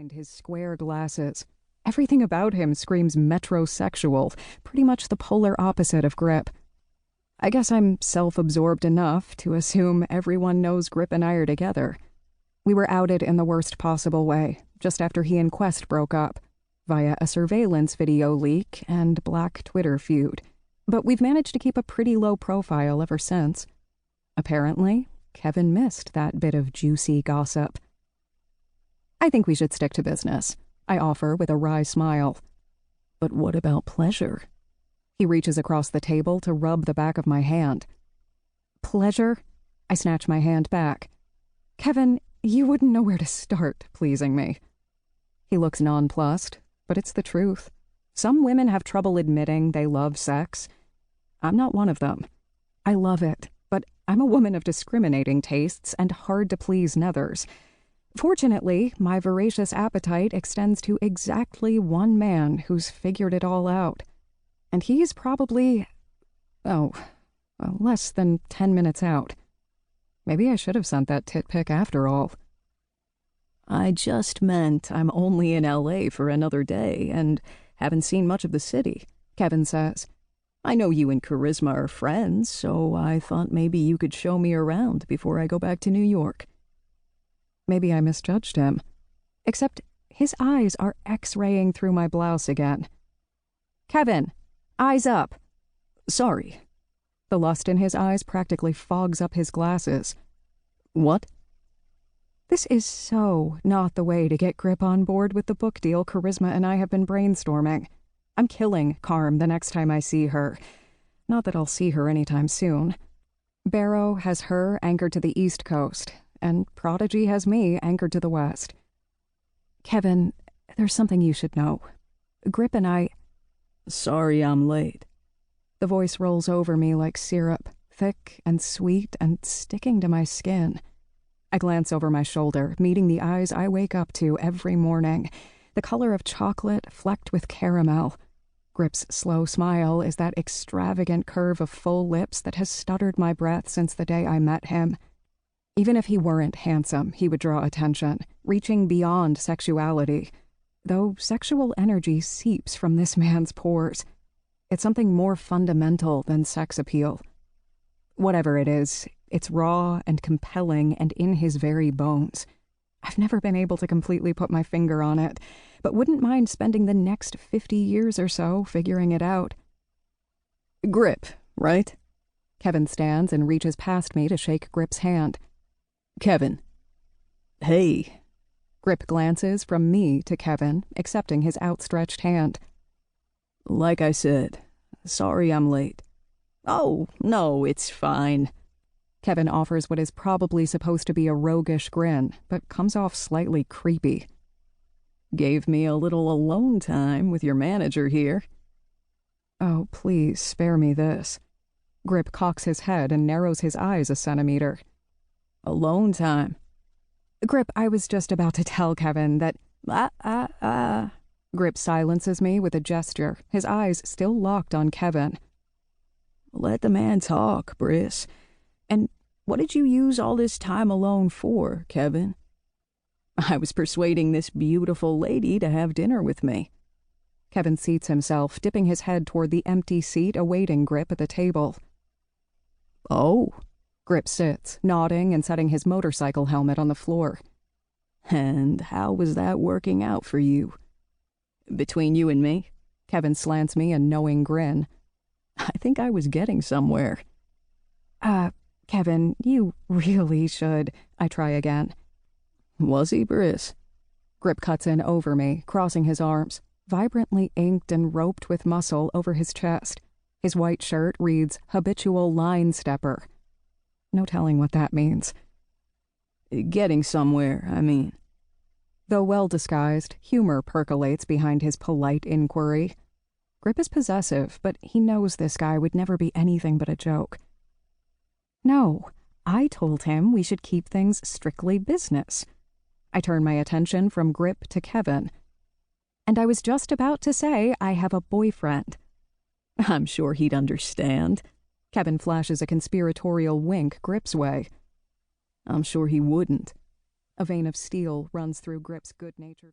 behind his square glasses. Everything about him screams metrosexual, pretty much the polar opposite of Grip. I guess I'm self-absorbed enough to assume everyone knows Grip and I are together. We were outed in the worst possible way, just after he and Quest broke up, via a surveillance video leak and Black Twitter feud. But we've managed to keep a pretty low profile ever since. Apparently, Kevin missed that bit of juicy gossip. I think we should stick to business, I offer with a wry smile. But what about pleasure? He reaches across the table to rub the back of my hand. Pleasure? I snatch my hand back. Kevin, you wouldn't know where to start pleasing me. He looks nonplussed, but it's the truth. Some women have trouble admitting they love sex. I'm not one of them. I love it, but I'm a woman of discriminating tastes and hard-to-please nethers. Fortunately, my voracious appetite extends to exactly one man who's figured it all out. And he's probably, less than 10 minutes out. Maybe I should have sent that tit pic after all. I just meant I'm only in LA for another day and haven't seen much of the city, Kevin says. I know you and Charisma are friends, so I thought maybe you could show me around before I go back to New York. Maybe I misjudged him. Except his eyes are X-raying through my blouse again. Kevin, eyes up. Sorry. The lust in his eyes practically fogs up his glasses. What? This is so not the way to get Grip on board with the book deal Charisma and I have been brainstorming. I'm killing Carm the next time I see her. Not that I'll see her anytime soon. Barrow has her anchored to the East Coast, and Prodigy has me anchored to the West. Kevin, there's something you should know. Grip and I... Sorry I'm late. The voice rolls over me like syrup, thick and sweet and sticking to my skin. I glance over my shoulder, meeting the eyes I wake up to every morning, the color of chocolate flecked with caramel. Grip's slow smile is that extravagant curve of full lips that has stuttered my breath since the day I met him. Even if he weren't handsome, he would draw attention, reaching beyond sexuality. Though sexual energy seeps from this man's pores. It's something more fundamental than sex appeal. Whatever it is, it's raw and compelling and in his very bones. I've never been able to completely put my finger on it, but wouldn't mind spending the next 50 years or so figuring it out. Grip, right? Kevin stands and reaches past me to shake Grip's hand. Kevin. Hey. Grip glances from me to Kevin, accepting his outstretched hand. Like I said, sorry I'm late. Oh, no, it's fine. Kevin offers what is probably supposed to be a roguish grin, but comes off slightly creepy. Gave me a little alone time with your manager here. Oh, please, spare me this. Grip cocks his head and narrows his eyes a centimeter. Alone time. Grip, I was just about to tell Kevin that... Grip silences me with a gesture, his eyes still locked on Kevin. Let the man talk, Briss. And what did you use all this time alone for, Kevin? I was persuading this beautiful lady to have dinner with me. Kevin seats himself, dipping his head toward the empty seat awaiting Grip at the table. Oh. Grip sits, nodding and setting his motorcycle helmet on the floor. And how was that working out for you? Between you and me, Kevin slants me a knowing grin. I think I was getting somewhere. Kevin, you really should. I try again. Was he, Briss? Grip cuts in over me, crossing his arms, vibrantly inked and roped with muscle over his chest. His white shirt reads habitual line stepper. No telling what that means. Getting somewhere, I mean. Though well-disguised, humor percolates behind his polite inquiry. Grip is possessive, but he knows this guy would never be anything but a joke. No, I told him we should keep things strictly business. I turn my attention from Grip to Kevin. And I was just about to say I have a boyfriend. I'm sure he'd understand. Kevin flashes a conspiratorial wink Grip's way. I'm sure he wouldn't. A vein of steel runs through Grip's good-natured...